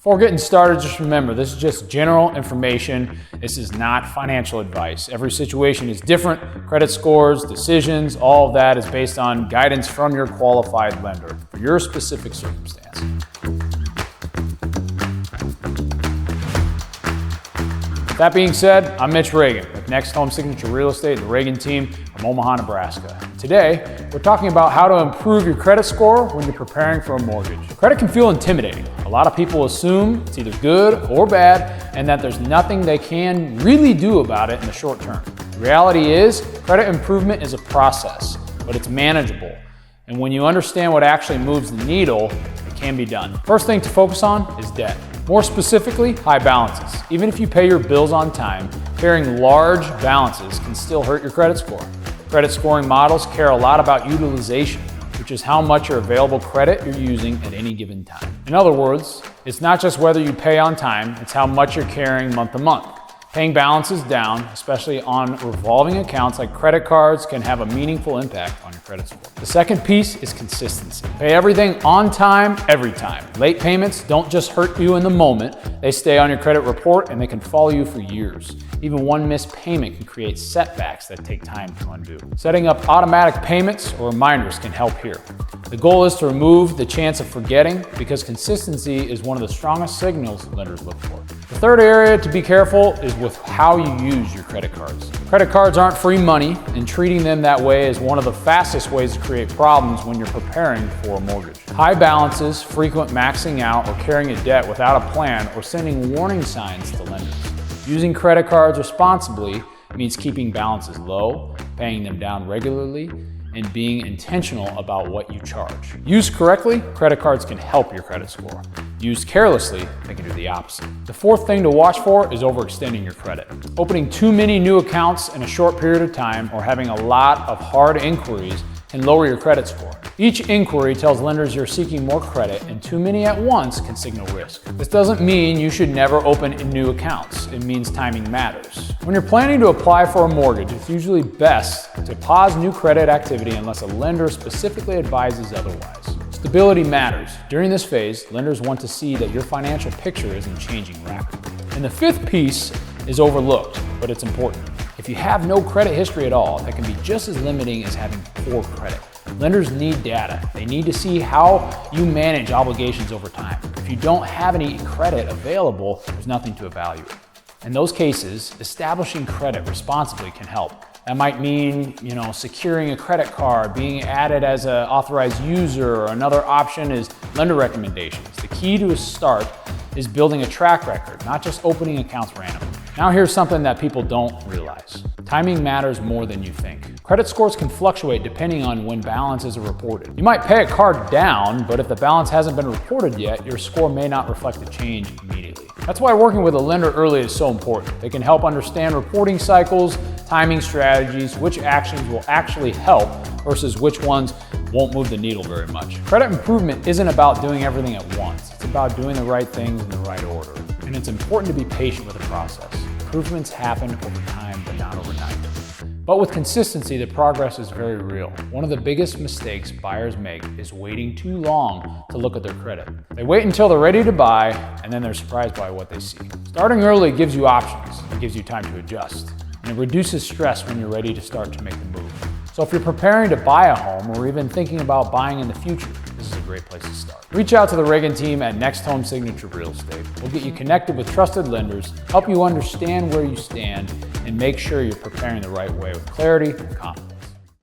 Before getting started, just remember, this is just general information. This is not financial advice. Every situation is different. Credit scores, decisions, all of that is based on guidance from your qualified lender for your specific circumstance. With that being said, I'm Mitch Ragan with Next Home Signature Real Estate and the Ragan team from Omaha, Nebraska. Today, we're talking about how to improve your credit score when you're preparing for a mortgage. Credit can feel intimidating. A lot of people assume it's either good or bad and that there's nothing they can really do about it in the short term. The reality is, credit improvement is a process, but it's manageable. And when you understand what actually moves the needle, it can be done. First thing to focus on is debt. More specifically, high balances. Even if you pay your bills on time, carrying large balances can still hurt your credit score. Credit scoring models care a lot about utilization, which is how much your available credit you're using at any given time. In other words, it's not just whether you pay on time, it's how much you're carrying month to month. Paying balances down, especially on revolving accounts like credit cards, can have a meaningful impact on your credit score. The second piece is consistency. Pay everything on time, every time. Late payments don't just hurt you in the moment, they stay on your credit report and they can follow you for years. Even one missed payment can create setbacks that take time to undo. Setting up automatic payments or reminders can help here. The goal is to remove the chance of forgetting because consistency is one of the strongest signals lenders look for. The third area to be careful is with how you use your credit cards. Credit cards aren't free money, and treating them that way is one of the fastest ways to create problems when you're preparing for a mortgage. High balances, frequent maxing out, or carrying a debt without a plan, or sending warning signs to lenders. Using credit cards responsibly means keeping balances low, paying them down regularly, and being intentional about what you charge. Used correctly, credit cards can help your credit score. Used carelessly, they can do the opposite. The fourth thing to watch for is overextending your credit. Opening too many new accounts in a short period of time or having a lot of hard inquiries can lower your credit score. Each inquiry tells lenders you're seeking more credit, and too many at once can signal risk. This doesn't mean you should never open new accounts. It means timing matters. When you're planning to apply for a mortgage, it's usually best to pause new credit activity unless a lender specifically advises otherwise. Stability matters. During this phase, lenders want to see that your financial picture isn't changing rapidly. And the fifth piece is overlooked, but it's important. If you have no credit history at all, that can be just as limiting as having poor credit. Lenders need data. They need to see how you manage obligations over time. If you don't have any credit available, there's nothing to evaluate. In those cases, establishing credit responsibly can help. That might mean, securing a credit card, being added as an authorized user, or another option is lender recommendations. The key to a start is building a track record, not just opening accounts randomly. Now here's something that people don't realize. Timing matters more than you think. Credit scores can fluctuate depending on when balances are reported. You might pay a card down, but if the balance hasn't been reported yet, your score may not reflect the change immediately. That's why working with a lender early is so important. They can help understand reporting cycles, timing strategies, which actions will actually help versus which ones won't move the needle very much. Credit improvement isn't about doing everything at once. It's about doing the right things in the right order. And it's important to be patient with the process. Improvements happen over time, but not overnight. But with consistency, the progress is very real. One of the biggest mistakes buyers make is waiting too long to look at their credit. They wait until they're ready to buy, and then they're surprised by what they see. Starting early gives you options. It gives you time to adjust. And it reduces stress when you're ready to start to make the move. So if you're preparing to buy a home or even thinking about buying in the future, this is a great place to start. Reach out to the Ragan team at Next Home Signature Real Estate. We'll get you connected with trusted lenders, help you understand where you stand, and make sure you're preparing the right way with clarity and confidence.